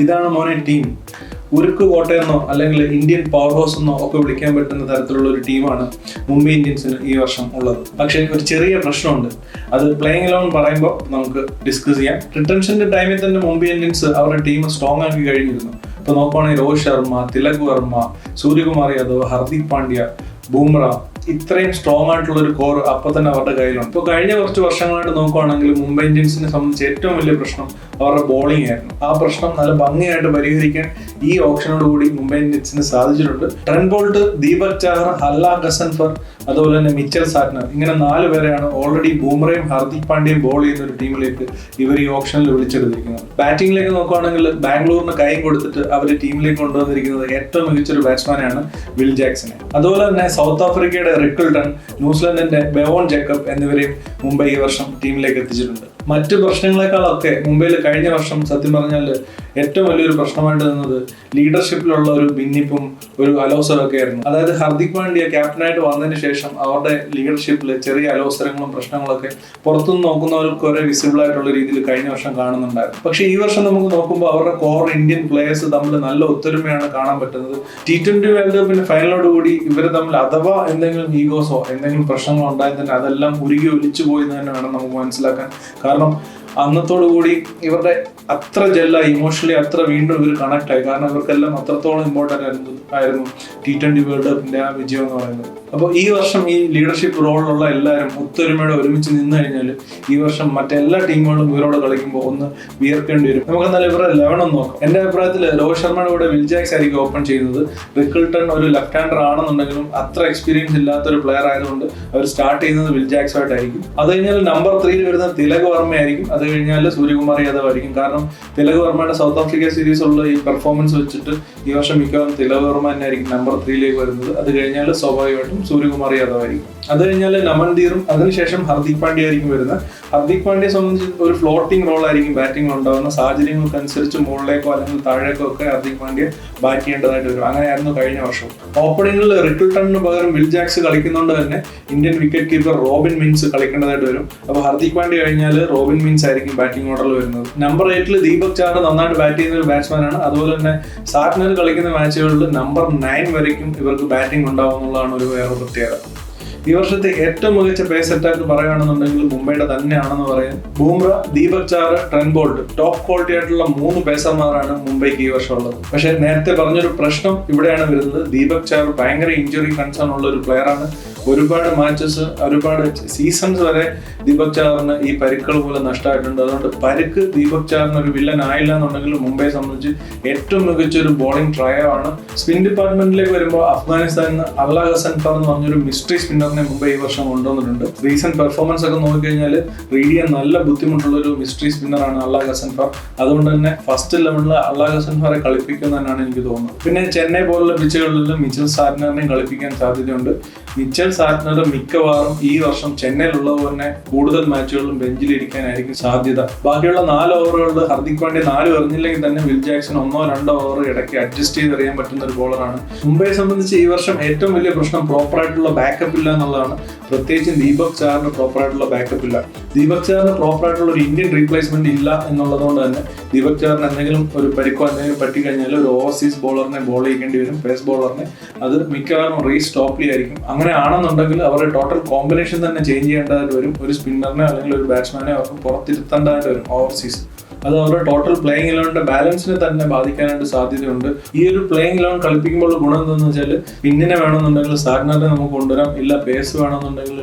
ഇതാണ് മോനെ ടീം. ഉരുക്ക് കോട്ടയെന്നോ അല്ലെങ്കിൽ ഇന്ത്യൻ പവർ ഹൗസ് എന്നോ ഒക്കെ വിളിക്കാൻ പറ്റുന്ന തരത്തിലുള്ള ഒരു ടീമാണ് മുംബൈ ഇന്ത്യൻസിന് ഈ വർഷം ഉള്ളത്. പക്ഷേ ഒരു ചെറിയ പ്രശ്നമുണ്ട്. അത് പ്ലേയിങ് ഇലവൻ പറയുമ്പോൾ നമുക്ക് ഡിസ്കസ് ചെയ്യാം. റിട്ടൻഷന്റെ ടൈമിൽ തന്നെ മുംബൈ ഇന്ത്യൻസ് അവരുടെ ടീം സ്ട്രോങ് ആക്കി കഴിഞ്ഞിരുന്നു. ഇപ്പോൾ നോക്കുവാണെങ്കിൽ രോഹിത് ശർമ്മ, തിലക് വർമ്മ, സൂര്യകുമാർ യാദവ്, ഹർദിക് പാണ്ഡ്യ, ബൂംറ, ഇത്രയും സ്ട്രോങ് ആയിട്ടുള്ള ഒരു കോർ അപ്പൊ തന്നെ അവരുടെ കയ്യിലുണ്ട്. ഇപ്പോൾ കഴിഞ്ഞ കുറച്ച് വർഷങ്ങളായിട്ട് നോക്കുവാണെങ്കിൽ മുംബൈ ഇന്ത്യൻസിനെ സംബന്ധിച്ച് ഏറ്റവും വലിയ പ്രശ്നം അവരുടെ ബോളിംഗ് ആയിരുന്നു. ആ പ്രശ്നം നല്ല ഭംഗിയായിട്ട് പരിഹരിക്കാൻ ഈ ഓപ്ഷനോട് കൂടി മുംബൈ ഇന്ത്യൻസിന് സാധിച്ചിട്ടുണ്ട്. ട്രെന്റ് ബോൾട്ട്, ദീപക് ചാഹർ, അല്ല ഗസൻഫർ, അതുപോലെ തന്നെ മിച്ചൽ സാറ്റ്നർ, ഇങ്ങനെ 4 പേരെയാണ് ഓൾറെഡി ബൂംറയും ഹർദിക് പാണ്ഡ്യയും ബോൾ ചെയ്യുന്ന ഒരു ടീമിലേക്ക് ഇവർ ഈ ഓപ്ഷനിൽ വിളിച്ചെടുത്തിരിക്കുന്നത്. ബാറ്റിംഗിലേക്ക് നോക്കുവാണെങ്കിൽ ബാംഗ്ലൂരിന് കൈ കൊടുത്തിട്ട് അവർ ടീമിലേക്ക് കൊണ്ടുവന്നിരിക്കുന്നത് ഏറ്റവും മികച്ചൊരു ബാറ്റ്സ്മാനാണ് വിൽ ജാക്സനെ. അതുപോലെ തന്നെ സൗത്ത് ആഫ്രിക്കയുടെ റിക്കിൾട്ടൺ, ന്യൂസിലൻഡിന്റെ ബെവോൺ ജേക്കബ് എന്നിവരെയും മുംബൈ ഈ വർഷം ടീമിലേക്ക് എത്തിച്ചിട്ടുണ്ട്. മറ്റ് പ്രശ്നങ്ങളെക്കാളൊക്കെ മുംബൈയിൽ കഴിഞ്ഞ വർഷം സത്യം പറഞ്ഞാൽ ഏറ്റവും വലിയൊരു പ്രശ്നമായിട്ട് നിന്നത് ലീഡർഷിപ്പിലുള്ള ഒരു ഭിന്നിപ്പും ഒരു അലോസരമൊക്കെ ആയിരുന്നു. അതായത് ഹർദിക് പാണ്ഡ്യ ക്യാപ്റ്റനായിട്ട് വന്നതിന് ശേഷം അവരുടെ ലീഡർഷിപ്പിൽ ചെറിയ അലോസരങ്ങളും പ്രശ്നങ്ങളൊക്കെ പുറത്തുനിന്ന് നോക്കുന്നവർക്ക് ഒരേ വിസിബിൾ ആയിട്ടുള്ള രീതിയിൽ കഴിഞ്ഞ വർഷം കാണുന്നുണ്ടായിരുന്നു. പക്ഷേ ഈ വർഷം നമുക്ക് നോക്കുമ്പോൾ അവരുടെ കോർ ഇന്ത്യൻ പ്ലേയേഴ്സ് തമ്മിൽ നല്ല ഒത്തൊരുമയാണ് കാണാൻ പറ്റുന്നത്. T20 വേൾഡ് കപ്പിന്റെ ഫൈനലോട് കൂടി ഇവർ തമ്മിൽ അഥവാ എന്തെങ്കിലും ഈഗോസോ എന്തെങ്കിലും പ്രശ്നങ്ങളോ ഉണ്ടായി തന്നെ അതെല്ലാം ഉരുകി ഒലിച്ചു പോയി എന്ന് തന്നെ വേണം നമുക്ക് മനസ്സിലാക്കാൻ. കാരണം അന്നത്തോടു കൂടി ഇവരുടെ അത്ര ജെല്ലായി, ഇമോഷണലി അത്ര വീണ്ടും ഇവർ കണക്ട് ആയി. കാരണം ഇവർക്കെല്ലാം അത്രത്തോളം ഇമ്പോർട്ടൻ്റ് ആയിരുന്നു T20 വേൾഡ് കപ്പിന്റെ ആ വിജയം എന്ന് പറയുന്നത്. അപ്പോൾ ഈ വർഷം ഈ ലീഡർഷിപ്പ് റോളിലുള്ള എല്ലാവരും ഒത്തൊരുമയോടെ ഒരുമിച്ച് നിന്ന് കഴിഞ്ഞാൽ ഈ വർഷം മറ്റെല്ലാ ടീമുകളും ഇവരോട് കളിക്കുമ്പോൾ ഒന്ന് വിയർക്കേണ്ടി വരും. നമുക്ക് എന്നാലും ഇവരുടെ 11 ഒന്ന് നോക്കാം. എൻ്റെ അഭിപ്രായത്തിൽ രോഹിത് ശർമ്മയുടെ കൂടെ വിൽ ജാക്സ് ആയിരിക്കും ഓപ്പൺ ചെയ്യുന്നത്. റിക്കിൾട്ടൺ ഒരു ലെഫ്റ്റ് ഹാൻഡർ ആണെന്നുണ്ടെങ്കിലും അത്ര എക്സ്പീരിയൻസ് ഇല്ലാത്തൊരു പ്ലെയർ ആയതുകൊണ്ട് അവർ സ്റ്റാർട്ട് ചെയ്യുന്നത് വിൽ ജാക്സ് ആയിട്ടായിരിക്കും. അത് കഴിഞ്ഞാൽ നമ്പർ 3 വരുന്നത് തിലക് വർമ്മയായിരിക്കും. അത് കഴിഞ്ഞാൽ സൂര്യകുമാർ യാദവ് ആയിരിക്കും. കാരണം തിലക് വർമ്മയുടെ സൗത്ത് ആഫ്രിക്ക സീരീസ് ഉള്ള ഈ പെർഫോമൻസ് വെച്ചിട്ട് ഈ വർഷം മിക്കവാറും തിലക് വർമ്മ തന്നെ ആയിരിക്കും നമ്പർ 3 വരുന്നത്. അത് കഴിഞ്ഞാൽ സ്വാഭാവികമായിട്ടും സൂര്യകുമാർ യാദവ് ആയിരിക്കും. അത് കഴിഞ്ഞാൽ നമൻദീറും അതിനുശേഷം ഹർദിക് പാണ്ഡ്യ ആയിരിക്കും വരുന്നത്. ഹർദിക് പാണ്ഡ്യയെ സംബന്ധിച്ച് ഒരു ഫ്ലോട്ടിംഗ് റോൾ ആയിരിക്കും ബാറ്റിംഗ് ഉണ്ടാകുന്ന സാഹചര്യങ്ങൾക്കനുസരിച്ച് മുകളിലേക്കോ അല്ലെങ്കിൽ താഴേക്കോ ഒക്കെ ഹർദിക് പാണ്ഡ്യ ബാറ്റ് ചെയ്യേണ്ടതായിട്ട് വരും. അങ്ങനെയായിരുന്നു കഴിഞ്ഞ വർഷം. ഓപ്പണിംഗിൽ റിക്കിൾട്ടണിന് പകരം വിൽ ജാക്സ് കളിക്കുന്നതുകൊണ്ട് തന്നെ Indian wicket keeper Robin Minz കളിക്കേണ്ടതായിട്ട് വരും. അപ്പോൾ ഹർദിക് പാണ്ഡ്യ കഴിഞ്ഞാൽ റോബിൻ മിൻസ് ആയിരിക്കും ബാറ്റിംഗ് ഓർഡറിൽ വരുന്നത്. നമ്പർ 8 ദീപക് ചാഹർ നന്നായിട്ട് ബാറ്റ് ചെയ്യുന്ന ഒരു ബാറ്റ്സ്മാനാണ്. അതുപോലെ തന്നെ സാറ്റ്നർ കളിക്കുന്ന മാച്ചുകളിൽ നമ്പർ 9 വരയ്ക്കും ഇവർക്ക് ബാറ്റിംഗ് ഉണ്ടാവും എന്നുള്ളതാണ് ഒരു വേറെ പ്രത്യേകത. ഈ വർഷത്തെ ഏറ്റവും മികച്ച പേസ് അറ്റാക്ക് പറയുകയാണെന്നുണ്ടെങ്കിൽ മുംബൈയുടെ തന്നെയാണെന്ന് പറയാം. Bumrah, Deepak Chahar, Trent Boult, top quality ആയിട്ടുള്ള 3 പേസർമാരാണ് മുംബൈക്ക് ഈ വർഷം ഉള്ളത്. പക്ഷെ നേരത്തെ പറഞ്ഞൊരു പ്രശ്നം ഇവിടെയാണ് വരുന്നത്. ദീപക് ചാഹർ ഭയങ്കര ഇഞ്ചുറി കൺസേൺ ഉള്ള ഒരു പ്ലെയറാണ്. ഒരുപാട് മാച്ചസ്, ഒരുപാട് സീസൺസ് വരെ ദീപക് ചാഹറിന് ഈ പരിക്കുകൾ പോലെ നഷ്ടമായിട്ടുണ്ട്. അതുകൊണ്ട് പരിക്ക് ദീപക് ചാഹറിന് ഒരു വില്ലൻ ആയില്ല എന്നുണ്ടെങ്കിൽ മുംബൈയെ സംബന്ധിച്ച് ഏറ്റവും മികച്ച ഒരു ബോളിംഗ് ട്രയോ ആണ്. സ്പിൻ ഡിപ്പാർട്ട്മെന്റിലേക്ക് വരുമ്പോൾ അഫ്ഗാനിസ്ഥാനിൽ അല്ല ഗസൻഫർ എന്ന് പറഞ്ഞൊരു മിസ്റ്ററി സ്പിന്നറിനെ മുംബൈ ഈ വർഷം കൊണ്ടുവന്നിട്ടുണ്ട്. റീസെന്റ് പെർഫോമൻസ് ഒക്കെ നോക്കിക്കഴിഞ്ഞാൽ റീഡ് ചെയ്യാൻ നല്ല ബുദ്ധിമുട്ടുള്ള ഒരു മിസ്റ്ററി സ്പിന്നറാണ് അല്ല ഗസൻഫർ. അതുകൊണ്ട് തന്നെ ഫസ്റ്റ് ലെവലിൽ അല്ല ഗസൻഫറെ കളിപ്പിക്കുന്നതെന്നാണ് എനിക്ക് തോന്നുന്നത്. പിന്നെ ചെന്നൈ പോലുള്ള പിച്ചുകളിൽ മിച്ചൽ സാറ്റ്നറിനെയും കളിപ്പിക്കാൻ സാധ്യതയുണ്ട്. മിച്ചൽ സാറ്റ്നർ മിക്കവാറും ഈ വർഷം ചെന്നൈയിലുള്ളത് തന്നെ കൂടുതൽ മാച്ചുകളിലും ബെഞ്ചിലിരിക്കാനായിരിക്കും സാധ്യത. ബാക്കിയുള്ള 4 ഓവറുകളിൽ ഹർദിക് പാണ്ഡ്യ 4 എറിഞ്ഞില്ലെങ്കിൽ തന്നെ വിൽ ജാക്സൺ 1-2 ഓവർ ഇടയ്ക്ക് അഡ്ജസ്റ്റ് ചെയ്ത് എറിയാൻ പറ്റുന്ന ഒരു ബോളറാണ്. മുംബൈയെ സംബന്ധിച്ച് ഈ വർഷം ഏറ്റവും വലിയ പ്രശ്നം പ്രോപ്പറായിട്ടുള്ള ബാക്കപ്പ് ഇല്ല എന്നുള്ളതാണ്. പ്രത്യേകിച്ചും ദീപക് ചാഹറിന് പ്രോപ്പറായിട്ടുള്ള ബാക്കപ്പ് ഇല്ല. ദീപക് ചാഹറിന് പ്രോപ്പറായിട്ടുള്ള ഒരു ഇന്ത്യൻ റീപ്ലേസ്മെന്റ് ഇല്ല എന്നുള്ളതുകൊണ്ട് തന്നെ ദീപക് ചാഹറിന് എന്തെങ്കിലും ഒരു പരിക്കോ എന്തെങ്കിലും പറ്റിക്കഴിഞ്ഞാൽ ഒരു ഓവർസീസ് ബോളറിനെ ബോൾ ചെയ്യേണ്ടി വരും, പേസ് ബോളറിനെ. അത് മിക്കവാറും റീസ് ടോപ്ലി ആയിരിക്കും. അങ്ങനെ ആണെന്നുണ്ടെങ്കിൽ അവരുടെ ടോട്ടൽ കോമ്പിനേഷൻ തന്നെ ചേഞ്ച് ചെയ്യേണ്ടതായിട്ട് വരും. ഒരു സ്പിന്നറിനെ അല്ലെങ്കിൽ ഒരു ബാറ്റ്സ്മാനെ അവർക്ക് പുറത്തിരുത്തേണ്ടതായിട്ട് വരും ഓവർസീസ്. അത് അവരുടെ ടോട്ടൽ പ്ലേയിങ് ഇലവന്റെ ബാലൻസിനെ തന്നെ ബാധിക്കാനായിട്ട് സാധ്യതയുണ്ട്. ഈ ഒരു പ്ലേയിങ് ഇലവൻ കളിപ്പിക്കുമ്പോൾ ഗുണം എന്താണെന്ന് വെച്ചാൽ പിന്നിനെ വേണമെന്നുണ്ടെങ്കിൽ സാറ്റ്നറിനെ നമുക്ക് കൊണ്ടുവരാം, ഇല്ല പേസ് വേണമെന്നുണ്ടെങ്കിൽ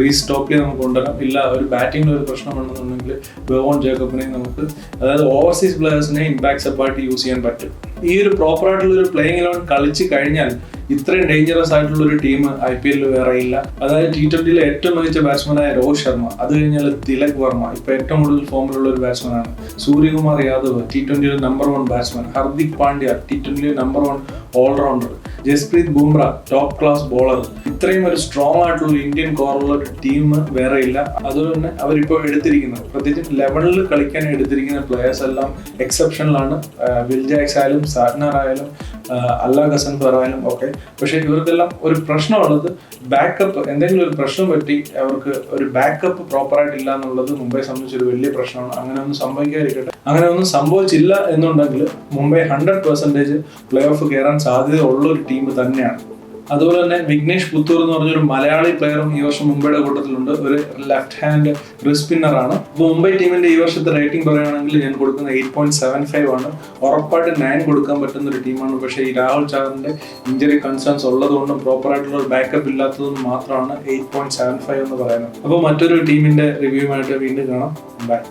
റീസ് ടോപ്ലി നമുക്ക് കൊണ്ടുവരാം, ഇല്ല ഒരു ബാറ്റിംഗിൽ ഒരു പ്രശ്നം വേണമെന്നുണ്ടെങ്കിൽ ബെവോൺ ജേക്കബിനെ നമുക്ക്, അതായത് ഓവർസീസ് പ്ലേയേഴ്സിനെ ഇമ്പാക്ട് സപ്പായിട്ട് യൂസ് ചെയ്യാൻ പറ്റും. ഈ ഒരു പ്രോപ്പറായിട്ടുള്ള ഒരു പ്ലേയിങ് ഇലവൻ കളിച്ച് കഴിഞ്ഞാൽ ഇത്രയും ഡേഞ്ചറസ് ആയിട്ടുള്ള ഒരു ടീം IPL വേറെ ഇല്ല. അതായത് T20 ഏറ്റവും മികച്ച ബാറ്റ്സ്മാനായ രോഹിത് ശർമ്മ, അത് കഴിഞ്ഞാൽ തിലക് വർമ്മ, ഇപ്പൊ ഏറ്റവും കൂടുതൽ ഫോമിലുള്ള ഒരു ബാറ്റ്സ്മാനാണ്. Suryakumar Yadav T20 number 1 batsman, Hardik Pandya T20 number 1 all rounder, Jasprit Bumrah top class bowler. ഇത്രയും ഒരു സ്ട്രോങ് ആയിട്ടുള്ള ഇന്ത്യൻ കോറുള്ള ഒരു ടീം വേറെ ഇല്ല. അതുപോലെ തന്നെ അവരിപ്പോൾ എടുത്തിരിക്കുന്നത്, പ്രത്യേകിച്ച് 11 കളിക്കാൻ എടുത്തിരിക്കുന്ന പ്ലേയേഴ്സ് എല്ലാം എക്സെപ്ഷനിലാണ്. വിൽ ജാക്സ് ആയാലും സാറ്റ്നർ ആയാലും അല്ല ഗസൻഫർ ആയാലും ഒക്കെ. പക്ഷേ ഇവർക്കെല്ലാം ഒരു പ്രശ്നമുള്ളത് ബാക്കപ്പ്, എന്തെങ്കിലും ഒരു പ്രശ്നം പറ്റി അവർക്ക് ഒരു ബാക്കപ്പ് പ്രോപ്പറായിട്ട് ഇല്ല എന്നുള്ളത് മുംബൈ സംബന്ധിച്ചൊരു വലിയ പ്രശ്നമാണ്. അങ്ങനെ ഒന്നും സംഭവിക്കാതിരിക്കട്ടെ. അങ്ങനെ ഒന്നും സംഭവിച്ചില്ല എന്നുണ്ടെങ്കിൽ മുംബൈ 100% പ്ലേ ഓഫ് കയറാൻ സാധ്യത ഉള്ള ഒരു ടീം തന്നെയാണ്. അതുപോലെ തന്നെ വിഘ്നേഷ് പുത്തൂർ എന്ന് പറഞ്ഞൊരു മലയാളി പ്ലെയറും ഈ വർഷം മുംബൈയുടെ കൂട്ടത്തിലുണ്ട്. ഒരു ലെഫ്റ്റ് ഹാൻഡ് റിസ്റ്റ് സ്പിന്നറാണ്. അപ്പോൾ മുംബൈ ടീമിന്റെ ഈ വർഷത്തെ റേറ്റിംഗ് പറയുകയാണെങ്കിൽ ഞാൻ കൊടുക്കുന്ന 8.75 ആണ്. ഉറപ്പായിട്ട് 9 കൊടുക്കാൻ പറ്റുന്ന ഒരു ടീമാണ്. പക്ഷേ ഈ രാഹുൽ ചാറിന്റെ ഇഞ്ചറി കൺസേൺസ് ഉള്ളതുകൊണ്ടും പ്രോപ്പറായിട്ടുള്ള ഒരു ബാക്കപ്പ് ഇല്ലാത്തതുകൊണ്ടും മാത്രമാണ് 8.75 എന്ന് പറയുന്നത്. അപ്പോൾ മറ്റൊരു ടീമിന്റെ റിവ്യൂമായിട്ട് വീണ്ടും കാണാം. ബൈ.